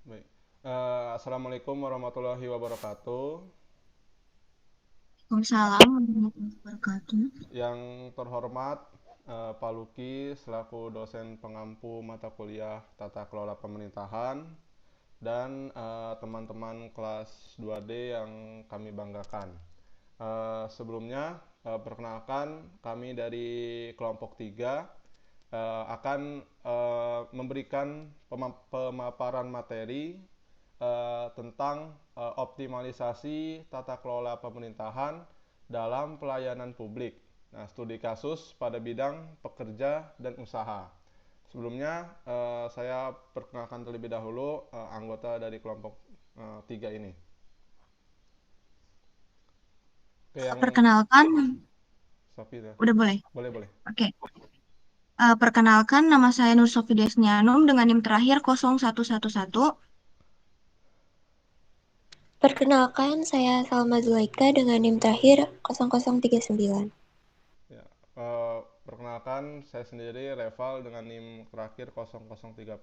Baik. Assalamualaikum warahmatullahi wabarakatuh. Waalaikumsalam warahmatullahi wabarakatuh. Yang terhormat Pak Luki selaku dosen pengampu mata kuliah Tata Kelola Pemerintahan dan teman-teman kelas 2D yang kami banggakan. Sebelumnya, perkenalkan kami dari kelompok 3 akan memberikan pemaparan materi tentang optimalisasi tata kelola pemerintahan dalam pelayanan publik. Nah, studi kasus pada bidang pekerja dan usaha. Sebelumnya, saya perkenalkan terlebih dahulu anggota dari kelompok 3 ini. Oke, yang Perkenalkan, Sofi ya. udah boleh. Boleh, boleh. Oke. Perkenalkan, nama saya Nur Sofi Desnianum dengan NIM terakhir 0111. Perkenalkan, saya Salma Zulaika dengan NIM terakhir 0039. Ya, perkenalkan saya sendiri Reval dengan NIM terakhir 0030.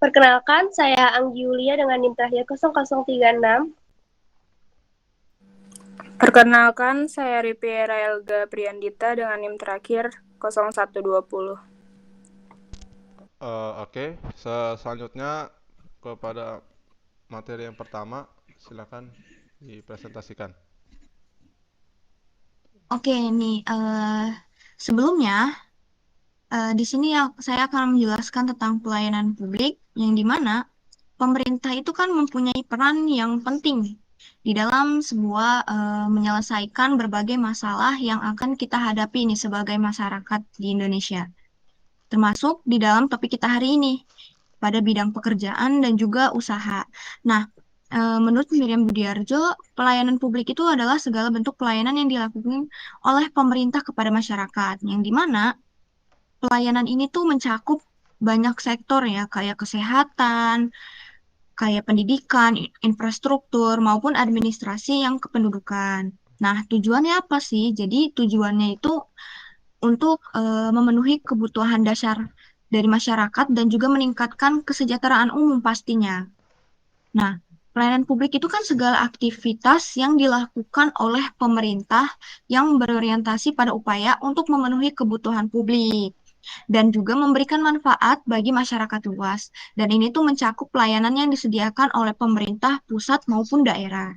Perkenalkan, saya Anggi Yulia dengan NIM terakhir 0036. Perkenalkan, saya Ripiera Elga Priandita dengan NIM terakhir 0120. Oke, selanjutnya kepada materi yang pertama, silakan dipresentasikan. Oke, nih sebelumnya di sini saya akan menjelaskan tentang pelayanan publik yang di mana pemerintah itu kan mempunyai peran yang penting di dalam sebuah menyelesaikan berbagai masalah yang akan kita hadapi nih sebagai masyarakat di Indonesia. Termasuk di dalam topik kita hari ini pada bidang pekerjaan dan juga usaha. Nah, menurut Miriam Budiarjo, pelayanan publik itu adalah segala bentuk pelayanan yang dilakukan oleh pemerintah kepada masyarakat, yang dimana pelayanan ini tuh mencakup banyak sektor ya, kayak kesehatan, kayak pendidikan, infrastruktur, maupun administrasi yang kependudukan. Nah, tujuannya apa sih? Jadi tujuannya itu untuk memenuhi kebutuhan dasar dari masyarakat dan juga meningkatkan kesejahteraan umum pastinya. Nah, pelayanan publik itu kan segala aktivitas yang dilakukan oleh pemerintah yang berorientasi pada upaya untuk memenuhi kebutuhan publik dan juga memberikan manfaat bagi masyarakat luas. Dan ini tuh mencakup pelayanan yang disediakan oleh pemerintah pusat maupun daerah.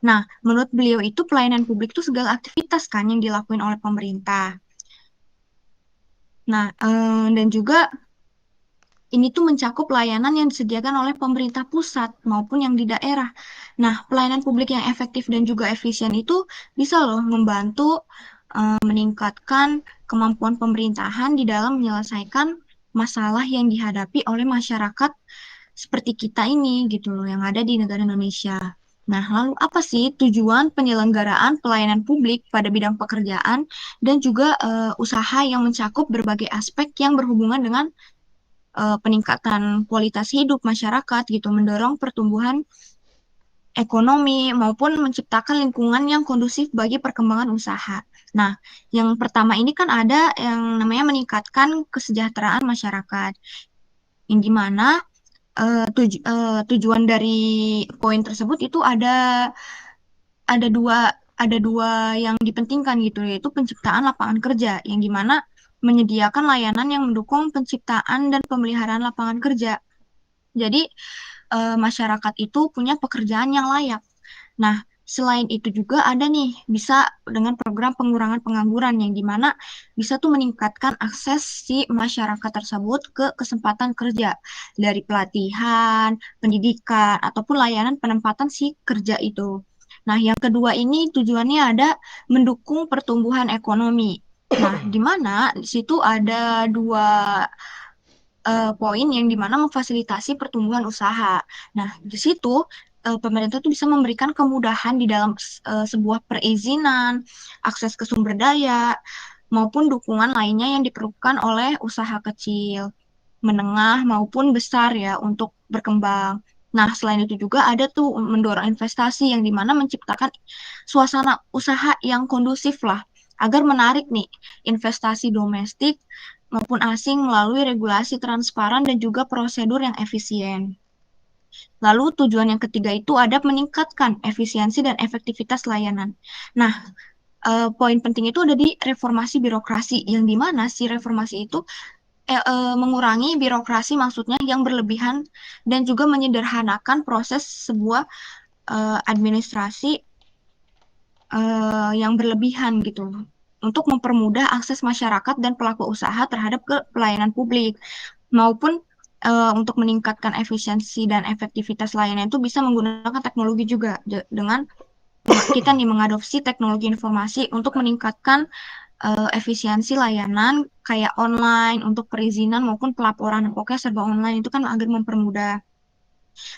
Nah, menurut beliau itu pelayanan publik itu segala aktivitas kan yang dilakukan oleh pemerintah. Nah, dan juga ini tuh mencakup layanan yang disediakan oleh pemerintah pusat maupun yang di daerah. Nah, pelayanan publik yang efektif dan juga efisien itu bisa loh membantu meningkatkan kemampuan pemerintahan di dalam menyelesaikan masalah yang dihadapi oleh masyarakat seperti kita ini gitu loh yang ada di negara Indonesia. Nah, lalu apa sih tujuan penyelenggaraan pelayanan publik pada bidang pekerjaan dan juga usaha yang mencakup berbagai aspek yang berhubungan dengan peningkatan kualitas hidup masyarakat gitu, mendorong pertumbuhan ekonomi maupun menciptakan lingkungan yang kondusif bagi perkembangan usaha. Nah, yang pertama ini kan ada yang namanya meningkatkan kesejahteraan masyarakat, yang dimana tujuan dari poin tersebut itu ada dua ada dua yang dipentingkan gitu, yaitu penciptaan lapangan kerja, yang dimana menyediakan layanan yang mendukung penciptaan dan pemeliharaan lapangan kerja. Jadi masyarakat itu punya pekerjaan yang layak. Nah, selain itu juga ada nih bisa dengan program pengurangan pengangguran yang dimana bisa tuh meningkatkan akses si masyarakat tersebut ke kesempatan kerja dari pelatihan, pendidikan, ataupun layanan penempatan si kerja itu. Nah, yang kedua ini tujuannya ada mendukung pertumbuhan ekonomi. Nah, di mana di situ ada dua poin yang dimana memfasilitasi pertumbuhan usaha. Nah, di situ pemerintah tuh bisa memberikan kemudahan di dalam sebuah perizinan, akses ke sumber daya, maupun dukungan lainnya yang diperlukan oleh usaha kecil, menengah maupun besar ya untuk berkembang. Nah, selain itu juga ada tuh mendorong investasi yang dimana menciptakan suasana usaha yang kondusif lah, agar menarik nih investasi domestik maupun asing melalui regulasi transparan dan juga prosedur yang efisien. Lalu tujuan yang ketiga itu ada meningkatkan efisiensi dan efektivitas layanan. Nah, poin penting itu ada di reformasi birokrasi, yang dimana si reformasi itu mengurangi birokrasi maksudnya yang berlebihan dan juga menyederhanakan proses sebuah administrasi yang berlebihan gitu untuk mempermudah akses masyarakat dan pelaku usaha terhadap pelayanan publik maupun untuk meningkatkan efisiensi dan efektivitas layanan itu bisa menggunakan teknologi juga dengan kita nih mengadopsi teknologi informasi untuk meningkatkan efisiensi layanan kayak online untuk perizinan maupun pelaporan. Pokoknya serba online itu kan agar mempermudah.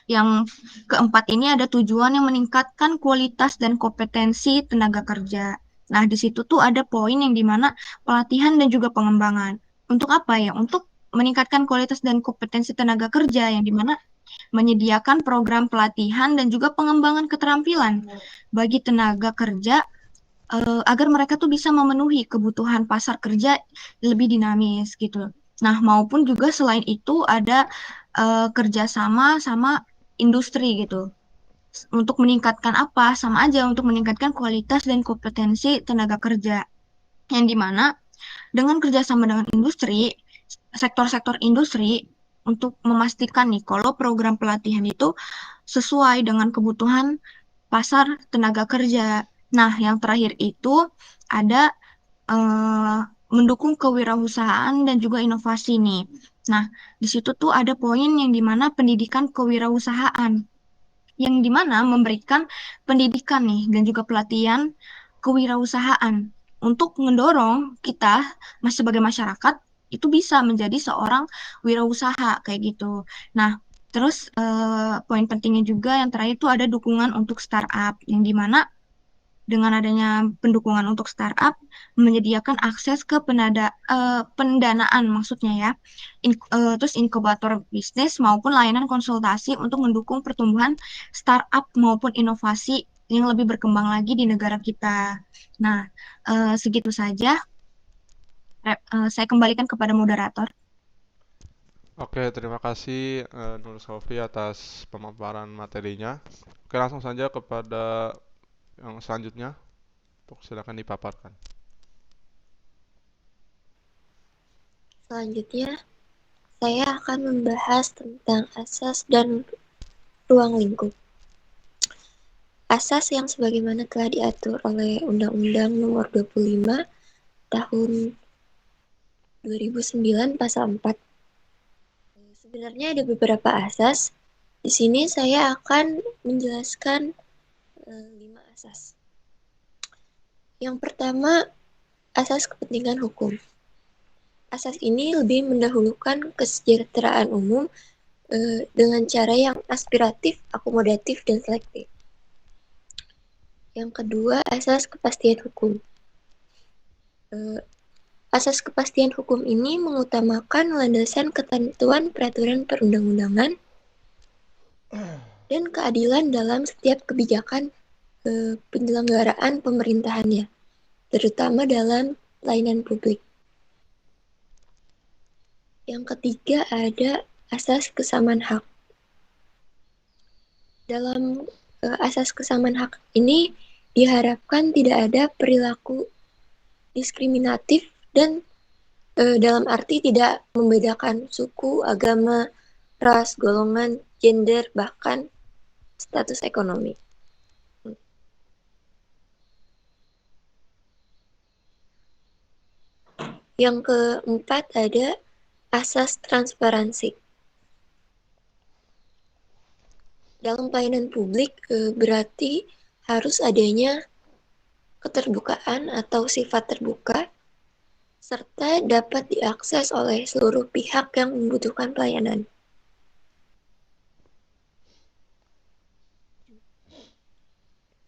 Yang keempat ini ada tujuan yang meningkatkan kualitas dan kompetensi tenaga kerja. Nah, di situ tuh ada poin yang dimana pelatihan dan juga pengembangan. Untuk apa ya? Untuk meningkatkan kualitas dan kompetensi tenaga kerja yang dimana menyediakan program pelatihan dan juga pengembangan keterampilan bagi tenaga kerja agar mereka tuh bisa memenuhi kebutuhan pasar kerja lebih dinamis gitu. Nah, maupun juga selain itu ada kerjasama sama industri gitu. Untuk meningkatkan apa? Sama aja untuk meningkatkan kualitas dan kompetensi tenaga kerja. Yang dimana dengan kerjasama dengan industri, sektor-sektor industri untuk memastikan nih kalau program pelatihan itu sesuai dengan kebutuhan pasar tenaga kerja. Nah, yang terakhir itu ada mendukung kewirausahaan dan juga inovasi nih. Nah, di situ tuh ada poin yang dimana pendidikan kewirausahaan, yang dimana memberikan pendidikan nih dan juga pelatihan kewirausahaan untuk mendorong kita sebagai masyarakat itu bisa menjadi seorang wirausaha kayak gitu. Nah, terus poin pentingnya juga yang terakhir itu ada dukungan untuk startup, yang dimana dengan adanya pendukungan untuk startup menyediakan akses ke pendanaan maksudnya ya, terus inkubator bisnis maupun layanan konsultasi untuk mendukung pertumbuhan startup maupun inovasi yang lebih berkembang lagi di negara kita. Nah, segitu saja. Saya kembalikan kepada moderator. Oke, terima kasih Nur Sofi atas pemaparan materinya. Oke, langsung saja kepada yang selanjutnya. Silakan dipaparkan. Selanjutnya, saya akan membahas tentang asas dan ruang lingkup. Asas yang sebagaimana telah diatur oleh Undang-Undang Nomor 25 Tahun 2009 Pasal 4. Sebenarnya ada beberapa asas. Di sini saya akan menjelaskan 5 asas. Yang pertama, asas kepentingan hukum. Asas ini lebih mendahulukan kesejahteraan umum dengan cara yang aspiratif, akomodatif, dan selektif. Yang kedua, asas kepastian hukum. Asas kepastian hukum ini mengutamakan landasan ketentuan peraturan perundang-undangan dan keadilan dalam setiap kebijakan penyelenggaraan pemerintahannya, terutama dalam pelayanan publik. Yang ketiga ada asas kesamaan hak. Dalam asas kesamaan hak ini diharapkan tidak ada perilaku diskriminatif dan dalam arti tidak membedakan suku, agama, ras, golongan, gender, bahkan status ekonomi. Yang keempat ada asas transparansi. Dalam pelayanan publik berarti harus adanya keterbukaan atau sifat terbuka, serta dapat diakses oleh seluruh pihak yang membutuhkan pelayanan.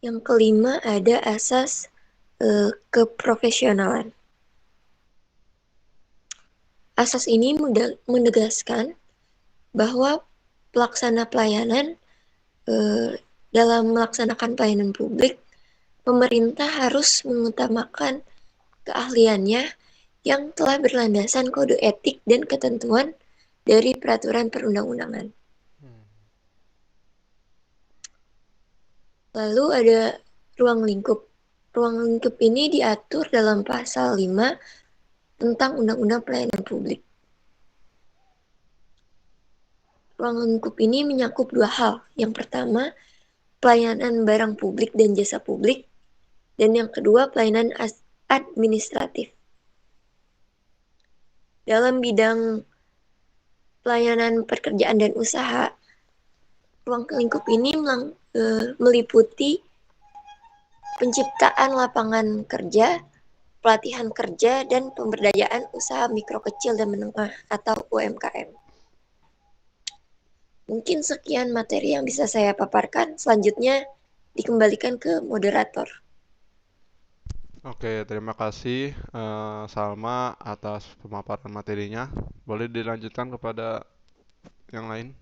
Yang kelima ada asas keprofesionalan. Asas ini menegaskan bahwa pelaksana pelayanan dalam melaksanakan pelayanan publik, pemerintah harus mengutamakan keahliannya yang telah berlandasan kode etik dan ketentuan dari peraturan perundang-undangan. Lalu ada ruang lingkup. Ruang lingkup ini diatur dalam pasal 5 tentang Undang-Undang Pelayanan Publik. Ruang lingkup ini menyakup dua hal. Yang pertama, pelayanan barang publik dan jasa publik. Dan yang kedua, pelayanan administratif. Dalam bidang pelayanan pekerjaan dan usaha, ruang lingkup ini meliputi penciptaan lapangan kerja, pelatihan kerja, dan pemberdayaan usaha mikro kecil dan menengah atau UMKM. Mungkin sekian materi yang bisa saya paparkan. Selanjutnya dikembalikan ke moderator. Oke, terima kasih Salma atas pemaparan materinya. Boleh dilanjutkan kepada yang lain?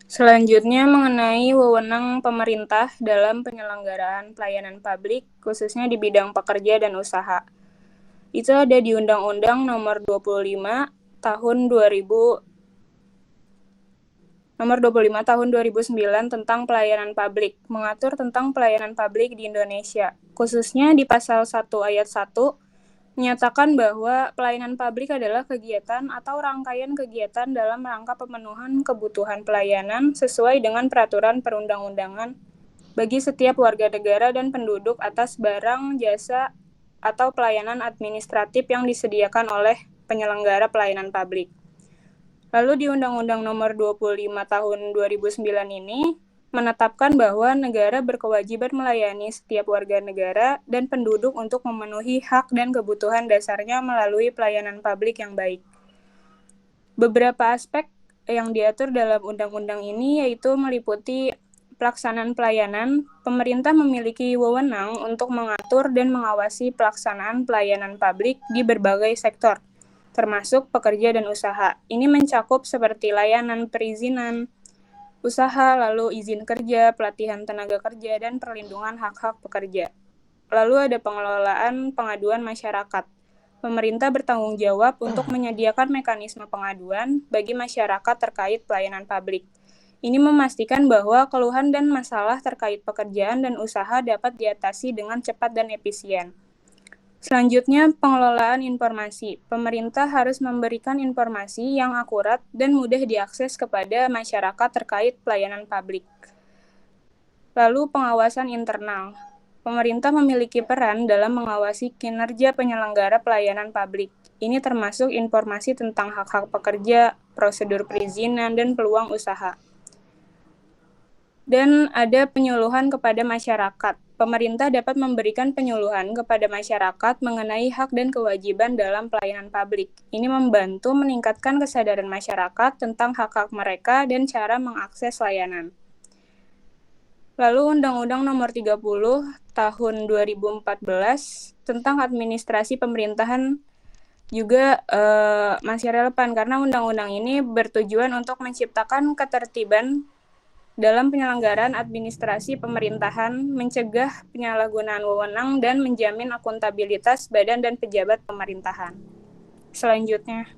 Selanjutnya mengenai wewenang pemerintah dalam penyelenggaraan pelayanan publik, khususnya di bidang pekerja dan usaha. Itu ada di Undang-Undang Nomor 25 Tahun 2009 tentang pelayanan publik, mengatur tentang pelayanan publik di Indonesia. Khususnya di pasal 1 ayat 1, menyatakan bahwa pelayanan publik adalah kegiatan atau rangkaian kegiatan dalam rangka pemenuhan kebutuhan pelayanan sesuai dengan peraturan perundang-undangan bagi setiap warga negara dan penduduk atas barang, jasa, atau pelayanan administratif yang disediakan oleh penyelenggara pelayanan publik. Lalu di Undang-Undang Nomor 25 Tahun 2009 ini menetapkan bahwa negara berkewajiban melayani setiap warga negara dan penduduk untuk memenuhi hak dan kebutuhan dasarnya melalui pelayanan publik yang baik. Beberapa aspek yang diatur dalam undang-undang ini yaitu meliputi pelaksanaan pelayanan. Pemerintah memiliki wewenang untuk mengatur dan mengawasi pelaksanaan pelayanan publik di berbagai sektor, termasuk pekerja dan usaha. Ini mencakup seperti layanan perizinan usaha, lalu izin kerja, pelatihan tenaga kerja, dan perlindungan hak-hak pekerja. Lalu ada pengelolaan pengaduan masyarakat. Pemerintah bertanggung jawab untuk menyediakan mekanisme pengaduan bagi masyarakat terkait pelayanan publik. Ini memastikan bahwa keluhan dan masalah terkait pekerjaan dan usaha dapat diatasi dengan cepat dan efisien. Selanjutnya, pengelolaan informasi. Pemerintah harus memberikan informasi yang akurat dan mudah diakses kepada masyarakat terkait pelayanan publik. Lalu, pengawasan internal. Pemerintah memiliki peran dalam mengawasi kinerja penyelenggara pelayanan publik. Ini termasuk informasi tentang hak-hak pekerja, prosedur perizinan, dan peluang usaha. Dan ada penyuluhan kepada masyarakat. Pemerintah dapat memberikan penyuluhan kepada masyarakat mengenai hak dan kewajiban dalam pelayanan publik. Ini membantu meningkatkan kesadaran masyarakat tentang hak-hak mereka dan cara mengakses layanan. Lalu Undang-Undang Nomor 30 Tahun 2014 tentang administrasi pemerintahan juga masih relevan karena undang-undang ini bertujuan untuk menciptakan ketertiban dalam penyelenggaraan administrasi pemerintahan, mencegah penyalahgunaan wewenang, dan menjamin akuntabilitas badan dan pejabat pemerintahan. Selanjutnya.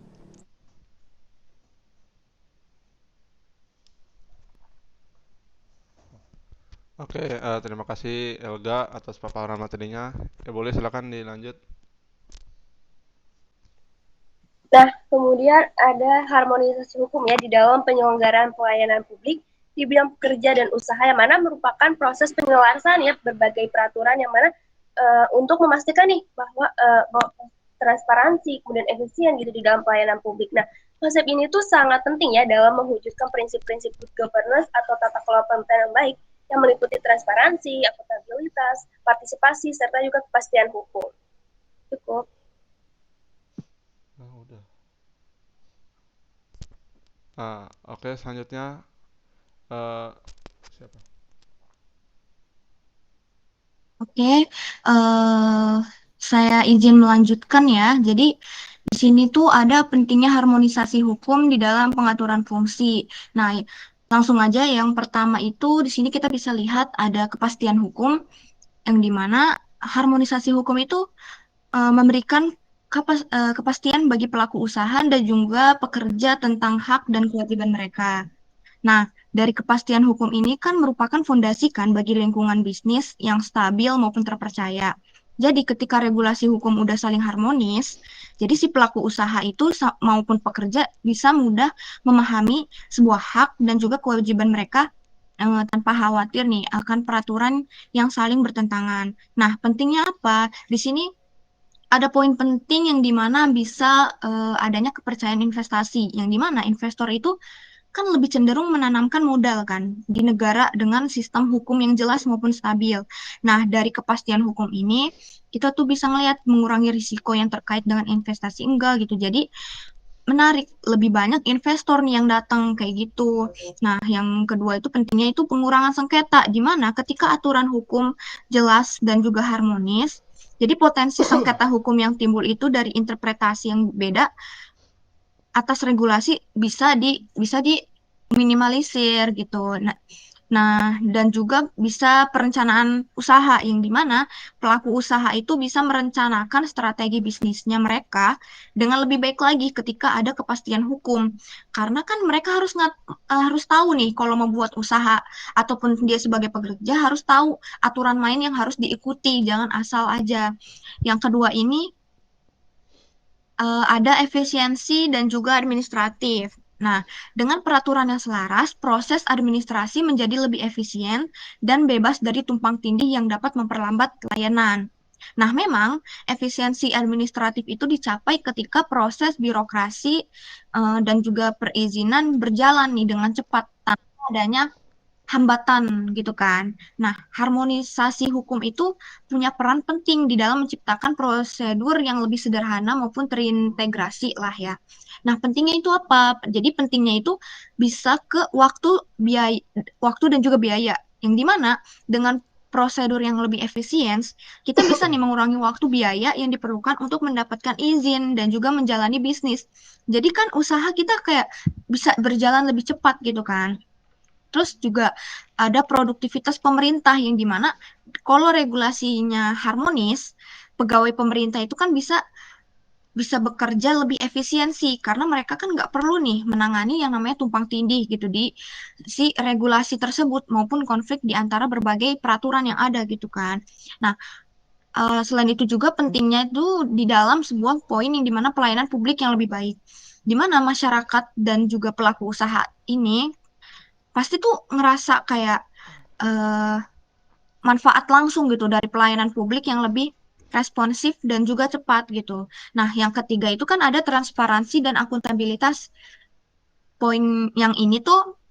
Oke, terima kasih Elga atas paparan materinya. Boleh silakan dilanjut. Nah, kemudian ada harmonisasi hukum ya di dalam penyelenggaraan pelayanan publik di bidang pekerja dan usaha yang mana merupakan proses penyelarasan ya berbagai peraturan yang mana untuk memastikan nih bahwa transparansi kemudian efisien gitu di dalam pelayanan publik. Nah, konsep ini tuh sangat penting ya dalam mewujudkan prinsip-prinsip good governance atau tata kelola pemerintahan yang baik yang meliputi transparansi, akuntabilitas, partisipasi serta juga kepastian hukum. Cukup. Nah, udah. Oke, selanjutnya siapa? Oke, saya izin melanjutkan ya. Jadi di sini tuh ada pentingnya harmonisasi hukum di dalam pengaturan fungsi. Nah, Langsung aja yang pertama itu di sini kita bisa lihat ada kepastian hukum yang dimana harmonisasi hukum itu memberikan kepastian bagi pelaku usaha dan juga pekerja tentang hak dan kewajiban mereka. Nah, dari kepastian hukum ini kan merupakan fondasi kan bagi lingkungan bisnis yang stabil maupun terpercaya. Jadi ketika regulasi hukum udah saling harmonis, jadi si pelaku usaha itu maupun pekerja bisa mudah memahami sebuah hak dan juga kewajiban mereka tanpa khawatir nih akan peraturan yang saling bertentangan. Nah, pentingnya apa? Di sini ada poin penting yang dimana bisa adanya kepercayaan investasi, yang dimana investor itu kan lebih cenderung menanamkan modal kan di negara dengan sistem hukum yang jelas maupun stabil. Nah, dari kepastian hukum ini kita tuh bisa ngelihat mengurangi risiko yang terkait dengan investasi enggak gitu. Jadi menarik lebih banyak investor nih yang datang kayak gitu. Nah, yang kedua itu pentingnya itu pengurangan sengketa di mana ketika aturan hukum jelas dan juga harmonis, jadi potensi sengketa hukum yang timbul itu dari interpretasi yang beda atas regulasi bisa diminimalisir gitu. Nah, dan juga bisa perencanaan usaha yang dimana pelaku usaha itu bisa merencanakan strategi bisnisnya mereka dengan lebih baik lagi ketika ada kepastian hukum. Karena kan mereka harus tahu nih kalau mau buat usaha ataupun dia sebagai pekerja harus tahu aturan main yang harus diikuti, jangan asal aja. Yang kedua ini ada efisiensi dan juga administratif. Nah, dengan peraturan yang selaras, proses administrasi menjadi lebih efisien dan bebas dari tumpang tindih yang dapat memperlambat layanan. Nah, memang efisiensi administratif itu dicapai ketika proses birokrasi dan juga perizinan berjalan nih dengan cepat tanpa adanya hambatan gitu kan. Nah, harmonisasi hukum itu punya peran penting di dalam menciptakan prosedur yang lebih sederhana maupun terintegrasi lah ya. Nah, pentingnya itu apa? Jadi pentingnya itu bisa ke waktu dan juga biaya. Yang dimana dengan prosedur yang lebih efisien, kita bisa nih mengurangi waktu biaya yang diperlukan untuk mendapatkan izin dan juga menjalani bisnis. Jadi kan usaha kita kayak bisa berjalan lebih cepat gitu kan. Terus juga ada produktivitas pemerintah yang dimana kalau regulasinya harmonis, pegawai pemerintah itu kan bisa bekerja lebih efisiensi karena mereka kan nggak perlu nih menangani yang namanya tumpang tindih gitu di si regulasi tersebut maupun konflik di antara berbagai peraturan yang ada gitu kan. Nah, selain itu juga pentingnya itu di dalam sebuah poin yang dimana pelayanan publik yang lebih baik, di mana masyarakat dan juga pelaku usaha ini pasti tuh ngerasa kayak eh, manfaat langsung gitu dari pelayanan publik yang lebih responsif dan juga cepat gitu. Nah, yang ketiga itu kan ada transparansi dan akuntabilitas. Poin yang ini tuh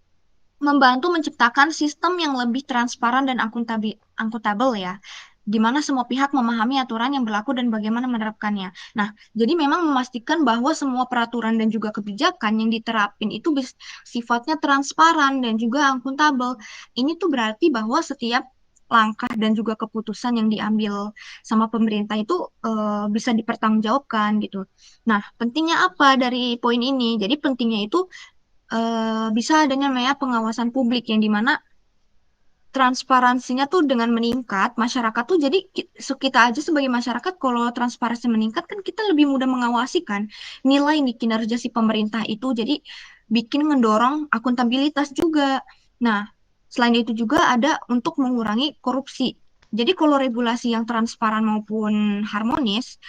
membantu menciptakan sistem yang lebih transparan dan akuntabel ya, di mana semua pihak memahami aturan yang berlaku dan bagaimana menerapkannya. Nah, jadi memang memastikan bahwa semua peraturan dan juga kebijakan yang diterapin itu sifatnya transparan dan juga akuntabel. Ini tuh berarti bahwa setiap langkah dan juga keputusan yang diambil sama pemerintah itu bisa dipertanggungjawabkan gitu. Nah, pentingnya apa dari poin ini? Jadi pentingnya itu bisa adanya namanya pengawasan publik yang dimana transparansinya tuh dengan meningkat, masyarakat tuh jadi kita aja sebagai masyarakat kalau transparansi meningkat kan kita lebih mudah mengawasi kan nilai nih kinerja si pemerintah itu, jadi bikin mendorong akuntabilitas juga. Nah, selain itu juga ada untuk mengurangi korupsi. Jadi kalau regulasi yang transparan maupun harmonis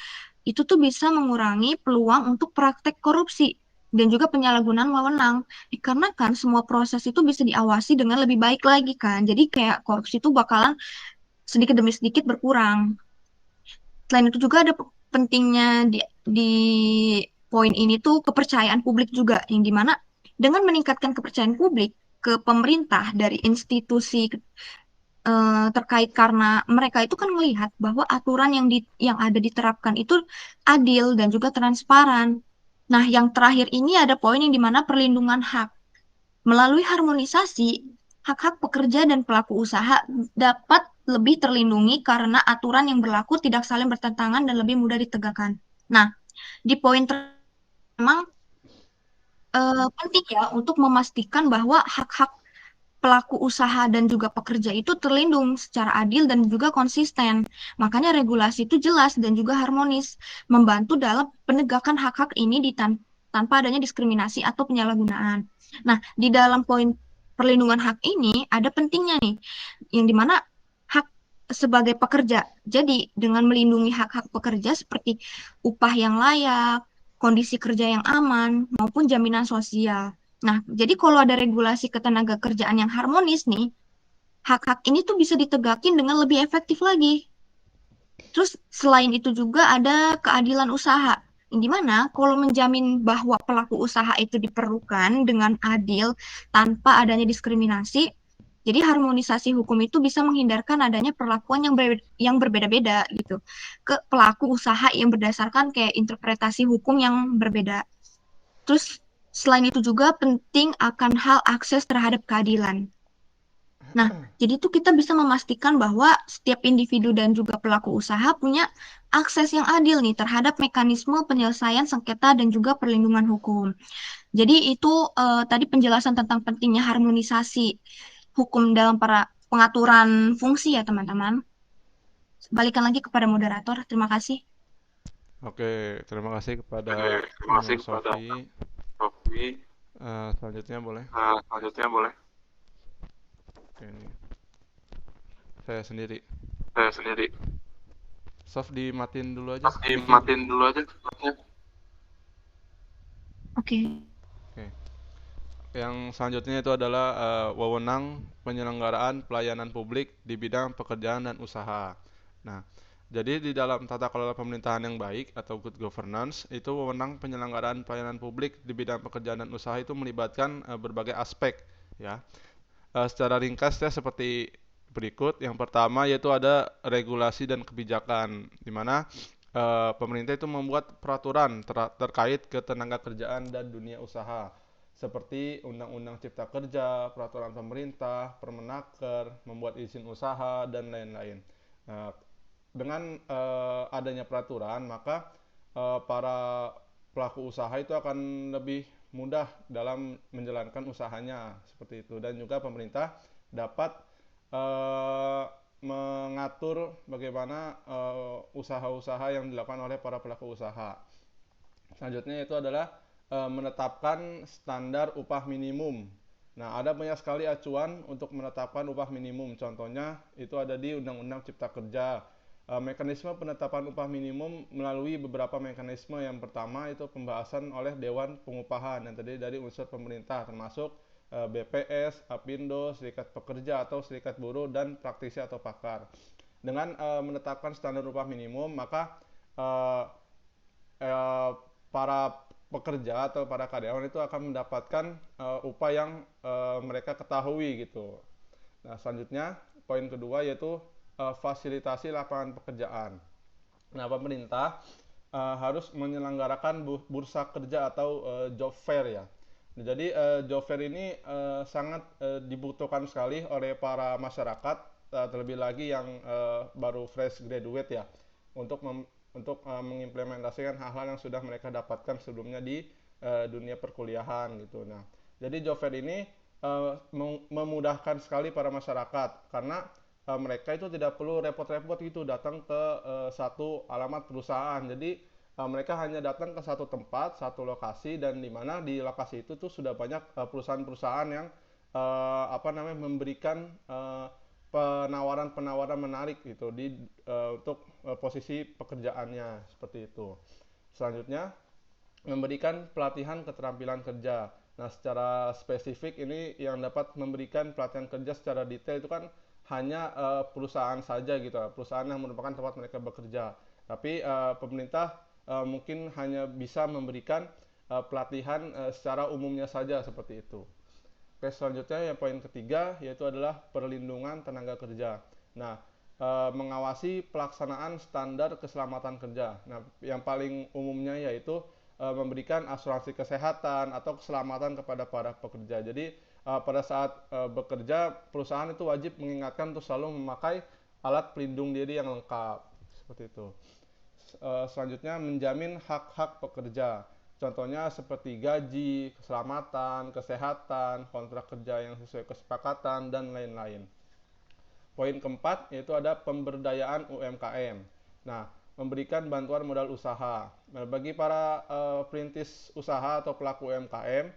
itu tuh bisa mengurangi peluang untuk praktek korupsi dan juga penyalahgunaan wewenang. Dikarenakan semua proses itu bisa diawasi dengan lebih baik lagi kan. Jadi kayak korupsi itu bakalan sedikit demi sedikit berkurang. Selain itu juga ada pentingnya di poin ini tuh kepercayaan publik juga, yang dimana dengan meningkatkan kepercayaan publik ke pemerintah dari institusi terkait karena mereka itu kan melihat bahwa aturan yang ada diterapkan itu adil dan juga transparan. Nah, yang terakhir ini ada poin yang dimana perlindungan hak. Melalui harmonisasi, hak-hak pekerja dan pelaku usaha dapat lebih terlindungi karena aturan yang berlaku tidak saling bertentangan dan lebih mudah ditegakkan. Nah, di poin memang penting ya untuk memastikan bahwa hak-hak pelaku usaha dan juga pekerja itu terlindung secara adil dan juga konsisten. Makanya regulasi itu jelas dan juga harmonis, membantu dalam penegakan hak-hak ini tanpa adanya diskriminasi atau penyalahgunaan. Nah, di dalam poin perlindungan hak ini ada pentingnya nih, yang dimana hak sebagai pekerja. Jadi, dengan melindungi hak-hak pekerja seperti upah yang layak, kondisi kerja yang aman, maupun jaminan sosial. Nah, jadi kalau ada regulasi ketenaga kerjaan yang harmonis nih, hak-hak ini tuh bisa ditegakin dengan lebih efektif lagi. Terus selain itu juga ada keadilan usaha, yang dimana kalau menjamin bahwa pelaku usaha itu diperlukan dengan adil tanpa adanya diskriminasi, jadi harmonisasi hukum itu bisa menghindarkan adanya perlakuan yang berbeda-beda gitu ke pelaku usaha yang berdasarkan kayak interpretasi hukum yang berbeda. Terus selain itu juga penting akan hal akses terhadap keadilan. Nah, jadi itu kita bisa memastikan bahwa setiap individu dan juga pelaku usaha punya akses yang adil nih terhadap mekanisme penyelesaian sengketa dan juga perlindungan hukum. Jadi itu tadi penjelasan tentang pentingnya harmonisasi hukum dalam para pengaturan fungsi ya teman-teman. Balikan lagi kepada moderator. Terima kasih. Oke, terima kasih kepada Sofi. Selanjutnya boleh. Oke, ini saya sendiri. Sof dimatiin dulu aja. Oke. Oke. Yang selanjutnya itu adalah wewenang penyelenggaraan pelayanan publik di bidang pekerjaan dan usaha. Nah, jadi di dalam tata kelola pemerintahan yang baik atau good governance, itu wewenang penyelenggaraan pelayanan publik di bidang pekerjaan dan usaha itu melibatkan berbagai aspek, ya. Secara ringkas ya seperti berikut. Yang pertama yaitu ada regulasi dan kebijakan, di mana pemerintah itu membuat peraturan terkait ketenaga kerjaan dan dunia usaha, seperti Undang-Undang Cipta Kerja, peraturan pemerintah, Permenaker, membuat izin usaha, dan lain-lain. Nah, dengan adanya peraturan, maka para pelaku usaha itu akan lebih mudah dalam menjalankan usahanya, seperti itu. Dan juga pemerintah dapat mengatur bagaimana usaha-usaha yang dilakukan oleh para pelaku usaha. Selanjutnya itu adalah menetapkan standar upah minimum. Nah, ada banyak sekali acuan untuk menetapkan upah minimum. Contohnya itu ada di Undang-Undang Cipta Kerja. Mekanisme penetapan upah minimum melalui beberapa mekanisme. Yang pertama itu pembahasan oleh Dewan Pengupahan yang terdiri dari unsur pemerintah, termasuk BPS, Apindo, Serikat Pekerja atau Serikat Buruh, dan praktisi atau pakar. Dengan menetapkan standar upah minimum, maka para pekerja atau para karyawan itu akan mendapatkan upah yang mereka ketahui gitu. Nah, selanjutnya poin kedua yaitu fasilitasi lapangan pekerjaan. Nah, pemerintah harus menyelenggarakan bursa kerja atau job fair ya. Nah, jadi job fair ini sangat dibutuhkan sekali oleh para masyarakat, terlebih lagi yang baru fresh graduate ya, untuk mengimplementasikan hal-hal yang sudah mereka dapatkan sebelumnya di dunia perkuliahan gitu. Nah, jadi job fair ini memudahkan sekali para masyarakat karena mereka itu tidak perlu repot-repot gitu datang ke satu alamat perusahaan. Jadi mereka hanya datang ke satu tempat, satu lokasi, dan di mana di lokasi itu tuh sudah banyak perusahaan-perusahaan yang memberikan penawaran-penawaran menarik gitu untuk posisi pekerjaannya, seperti itu. Selanjutnya memberikan pelatihan keterampilan kerja. Nah, secara spesifik ini yang dapat memberikan pelatihan kerja secara detail itu kan hanya perusahaan saja gitu, perusahaan yang merupakan tempat mereka bekerja. Tapi pemerintah mungkin hanya bisa memberikan pelatihan secara umumnya saja, seperti itu. Oke, selanjutnya yang poin ketiga yaitu adalah perlindungan tenaga kerja. Nah, mengawasi pelaksanaan standar keselamatan kerja. Nah, yang paling umumnya yaitu memberikan asuransi kesehatan atau keselamatan kepada para pekerja. Jadi pada saat bekerja, perusahaan itu wajib mengingatkan untuk selalu memakai alat pelindung diri yang lengkap, seperti itu. Selanjutnya menjamin hak-hak pekerja. Contohnya seperti gaji, keselamatan, kesehatan, kontrak kerja yang sesuai kesepakatan, dan lain-lain. Poin keempat yaitu ada pemberdayaan UMKM. Nah, memberikan bantuan modal usaha. Nah, bagi para perintis usaha atau pelaku UMKM,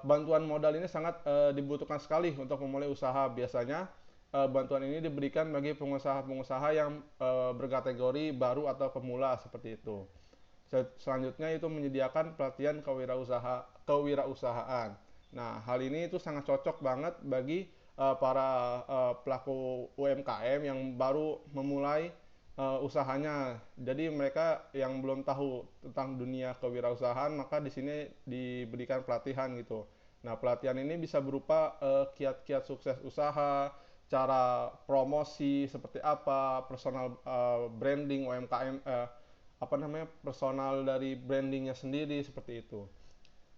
bantuan modal ini sangat dibutuhkan sekali untuk memulai usaha. Biasanya bantuan ini diberikan bagi pengusaha-pengusaha yang berkategori baru atau pemula seperti itu. Selanjutnya itu menyediakan pelatihan kewirausahaan. Nah, hal ini itu sangat cocok banget bagi para pelaku UMKM yang baru memulai usahanya. Jadi mereka yang belum tahu tentang dunia kewirausahaan, maka di sini diberikan pelatihan gitu. Nah, pelatihan ini bisa berupa kiat-kiat sukses usaha, cara promosi seperti apa, personal branding UMKM, personal dari brandingnya sendiri seperti itu.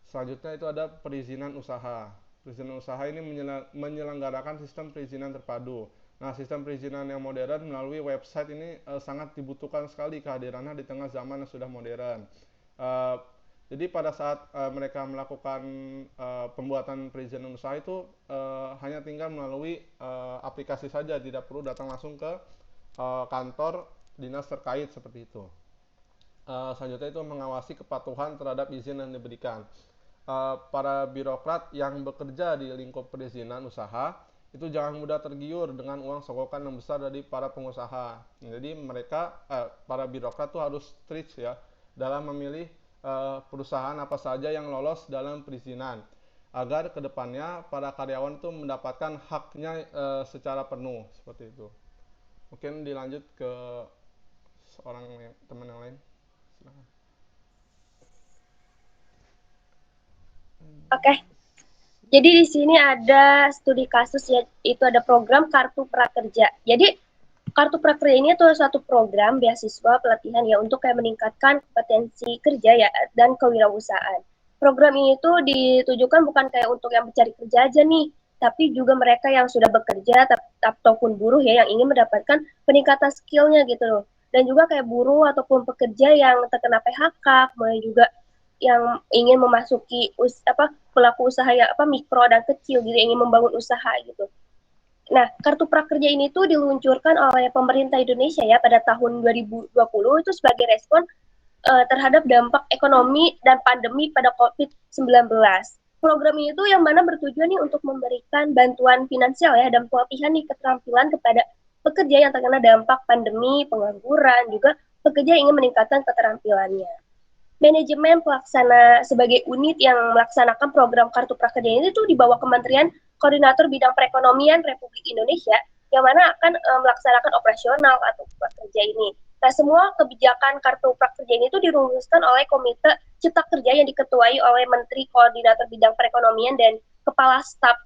Selanjutnya itu ada perizinan usaha. Perizinan usaha ini menyelenggarakan sistem perizinan terpadu. Nah, sistem perizinan yang modern melalui website ini sangat dibutuhkan sekali kehadirannya di tengah zaman yang sudah modern. Jadi pada saat mereka melakukan pembuatan perizinan usaha itu hanya tinggal melalui aplikasi saja, tidak perlu datang langsung ke kantor dinas terkait seperti itu. Selanjutnya itu mengawasi kepatuhan terhadap izin yang diberikan. Para birokrat yang bekerja di lingkup perizinan usaha itu jangan mudah tergiur dengan uang sogokan yang besar dari para pengusaha. Jadi mereka para birokrat itu harus strict ya dalam memilih perusahaan apa saja yang lolos dalam perizinan, agar kedepannya para karyawan itu mendapatkan haknya secara penuh seperti itu. Mungkin dilanjut ke seorang teman yang lain. Silakan. Oke. Jadi di sini ada studi kasus ya, itu ada program Kartu Prakerja. Jadi Kartu Prakerja ini adalah suatu program beasiswa pelatihan ya untuk kayak meningkatkan kompetensi kerja ya dan kewirausahaan. Program ini tuh ditujukan bukan kayak untuk yang mencari kerja aja nih, tapi juga mereka yang sudah bekerja ataupun buruh ya yang ingin mendapatkan peningkatan skillnya gitu loh. Dan juga kayak buruh ataupun pekerja yang terkena PHK, kemudian juga yang ingin memasuki pelaku usaha yang mikro dan kecil gitu, ingin membangun usaha gitu. Nah, Kartu Prakerja ini tuh diluncurkan oleh pemerintah Indonesia ya pada tahun 2020 itu sebagai respon terhadap dampak ekonomi dan pandemi pada COVID-19. Program ini tuh yang mana bertujuan nih untuk memberikan bantuan finansial ya dan pelatihan nih keterampilan kepada pekerja yang terkena dampak pandemi, pengangguran, juga pekerja yang ingin meningkatkan keterampilannya. Manajemen pelaksana sebagai unit yang melaksanakan program Kartu Prakerja ini tuh di bawah Kementerian Koordinator Bidang Perekonomian Republik Indonesia yang mana akan melaksanakan operasional Kartu Prakerja ini. Nah, semua kebijakan Kartu Prakerja ini tuh dirumuskan oleh Komite Cipta Kerja yang diketuai oleh Menteri Koordinator Bidang Perekonomian dan Kepala Staf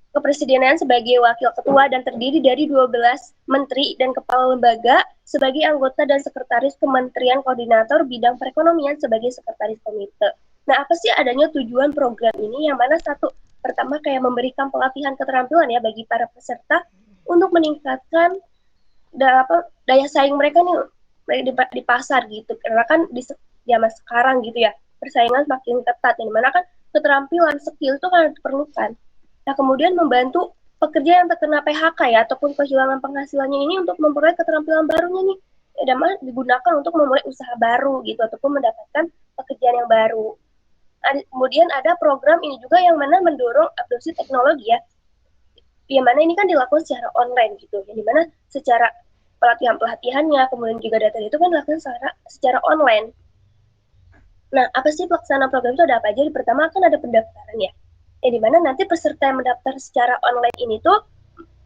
Kepresidenan sebagai wakil ketua dan terdiri dari 12 menteri dan kepala lembaga sebagai anggota dan sekretaris Kementerian Koordinator Bidang Perekonomian sebagai sekretaris komite. Nah, apa sih adanya tujuan program ini? Yang mana satu, pertama kayak memberikan pelatihan keterampilan ya bagi para peserta untuk meningkatkan daya saing mereka nih di pasar gitu. Karena kan di zaman sekarang gitu ya, persaingan makin ketat. Yang mana kan keterampilan, skill itu kan diperlukan. Nah, kemudian membantu pekerja yang terkena PHK ya ataupun kehilangan penghasilannya ini untuk memperoleh keterampilan barunya nih, dan digunakan untuk memulai usaha baru gitu ataupun mendapatkan pekerjaan yang baru. Kemudian ada program ini juga yang mana mendorong adopsi teknologi ya, yang mana ini kan dilakukan secara online gitu, yang dimana secara pelatihannya kemudian juga data itu kan dilakukan secara online. Nah, apa sih pelaksanaan program itu ada apa aja? Pertama kan ada pendaftaran ya, di mana nanti peserta yang mendaftar secara online ini tuh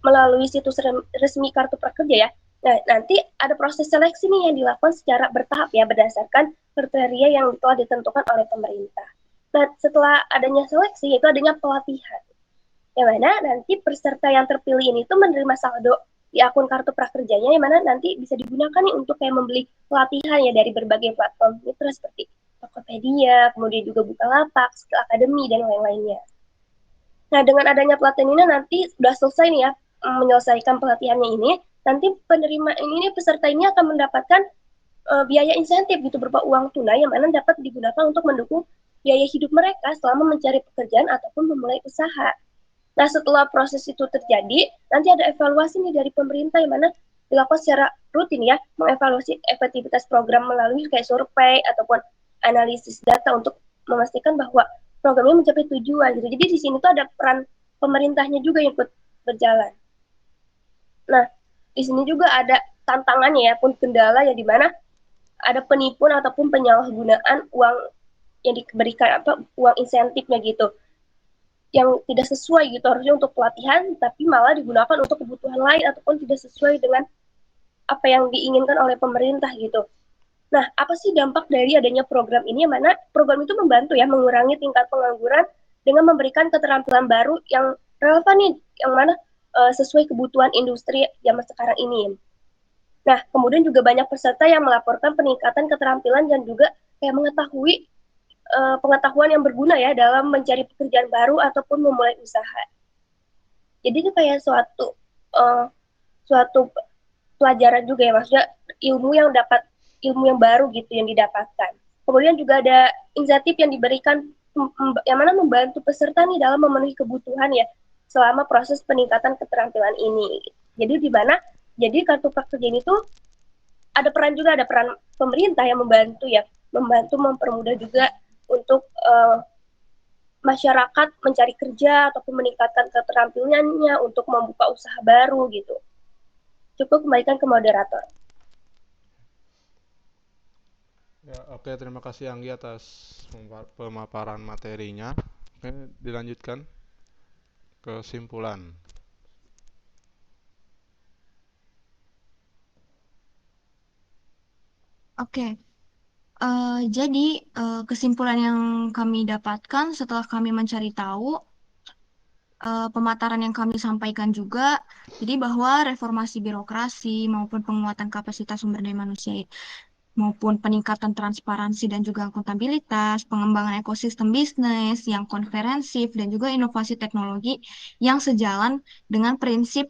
melalui situs resmi Kartu Prakerja ya. Nah, nanti ada proses seleksi nih yang dilakukan secara bertahap ya berdasarkan kriteria yang telah ditentukan oleh pemerintah. Nah, setelah adanya seleksi yaitu adanya pelatihan. Yang mana nanti peserta yang terpilih ini tuh menerima saldo di akun Kartu Prakerjanya yang mana nanti bisa digunakan nih untuk kayak membeli pelatihan ya dari berbagai platform mitra seperti Tokopedia, kemudian juga Bukalapak, Skill Academy dan lain-lainnya. Nah, dengan adanya pelatihan ini nanti sudah selesai nih ya menyelesaikan pelatihannya ini, nanti penerima ini peserta ini akan mendapatkan biaya insentif gitu berupa uang tunai yang mana dapat digunakan untuk mendukung biaya hidup mereka selama mencari pekerjaan ataupun memulai usaha. Nah, setelah proses itu terjadi, nanti ada evaluasi nih dari pemerintah yang mana dilakukan secara rutin ya, mengevaluasi efektivitas program melalui kayak survei ataupun analisis data untuk memastikan bahwa programnya mencapai tujuan gitu. Jadi di sini tuh ada peran pemerintahnya juga yang ikut berjalan. Nah, di sini juga ada tantangannya ya, pun kendala yang dimana ada penipuan ataupun penyalahgunaan uang yang diberikan uang insentifnya gitu yang tidak sesuai gitu harusnya untuk pelatihan tapi malah digunakan untuk kebutuhan lain ataupun tidak sesuai dengan apa yang diinginkan oleh pemerintah gitu. Nah, apa sih dampak dari adanya program ini? Yang mana program itu membantu ya mengurangi tingkat pengangguran dengan memberikan keterampilan baru yang relevan nih, yang mana sesuai kebutuhan industri zaman sekarang ini. Nah, kemudian juga banyak peserta yang melaporkan peningkatan keterampilan dan juga kayak mengetahui pengetahuan yang berguna ya dalam mencari pekerjaan baru ataupun memulai usaha. Jadi itu kayak suatu pelajaran juga ya, maksudnya ilmu yang baru gitu yang didapatkan. Kemudian juga ada insentif yang diberikan yang mana membantu peserta nih dalam memenuhi kebutuhan ya selama proses peningkatan keterampilan ini. Jadi di mana jadi kartu prakerja ini tuh ada peran pemerintah yang membantu mempermudah juga untuk masyarakat mencari kerja ataupun meningkatkan keterampilannya untuk membuka usaha baru gitu. Cukup kembalikan ke moderator. Ya, oke, terima kasih Anggi atas pemaparan materinya. Oke, dilanjutkan kesimpulan. Oke. Jadi kesimpulan yang kami dapatkan setelah kami mencari tahu pemaparan yang kami sampaikan juga, jadi bahwa reformasi birokrasi maupun penguatan kapasitas sumber daya manusia maupun peningkatan transparansi dan juga akuntabilitas, pengembangan ekosistem bisnis yang konferensif dan juga inovasi teknologi yang sejalan dengan prinsip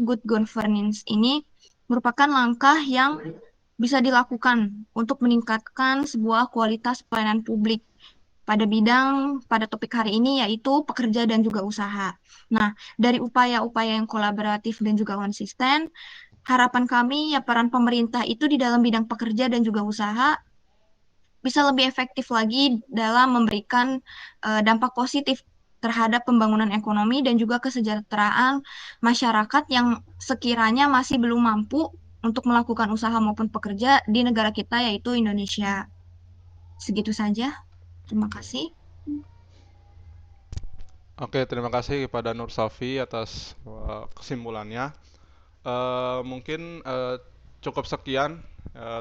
good governance ini merupakan langkah yang bisa dilakukan untuk meningkatkan sebuah kualitas pelayanan publik pada topik hari ini yaitu pekerja dan juga usaha. Nah, dari upaya-upaya yang kolaboratif dan juga konsisten, harapan kami ya peran pemerintah itu di dalam bidang pekerja dan juga usaha bisa lebih efektif lagi dalam memberikan dampak positif terhadap pembangunan ekonomi dan juga kesejahteraan masyarakat yang sekiranya masih belum mampu untuk melakukan usaha maupun pekerja di negara kita yaitu Indonesia. Segitu saja. Terima kasih. Oke, terima kasih kepada Nur Safi atas kesimpulannya. Mungkin cukup sekian.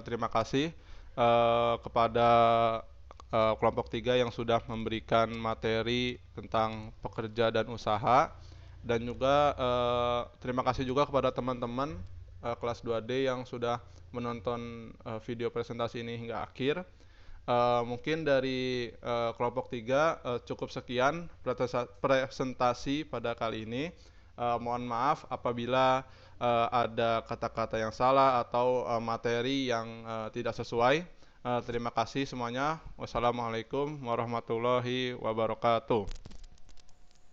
Terima kasih kepada kelompok 3 yang sudah memberikan materi tentang pekerja dan usaha. Dan juga terima kasih juga kepada teman-teman kelas 2D yang sudah menonton video presentasi ini hingga akhir. Mungkin dari kelompok 3 cukup sekian presentasi pada kali ini. Mohon maaf apabila ada kata-kata yang salah atau materi yang tidak sesuai. Terima kasih semuanya. Wassalamualaikum warahmatullahi wabarakatuh.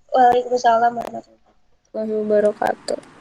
Waalaikumsalam warahmatullahi Warahmatullahi wabarakatuh.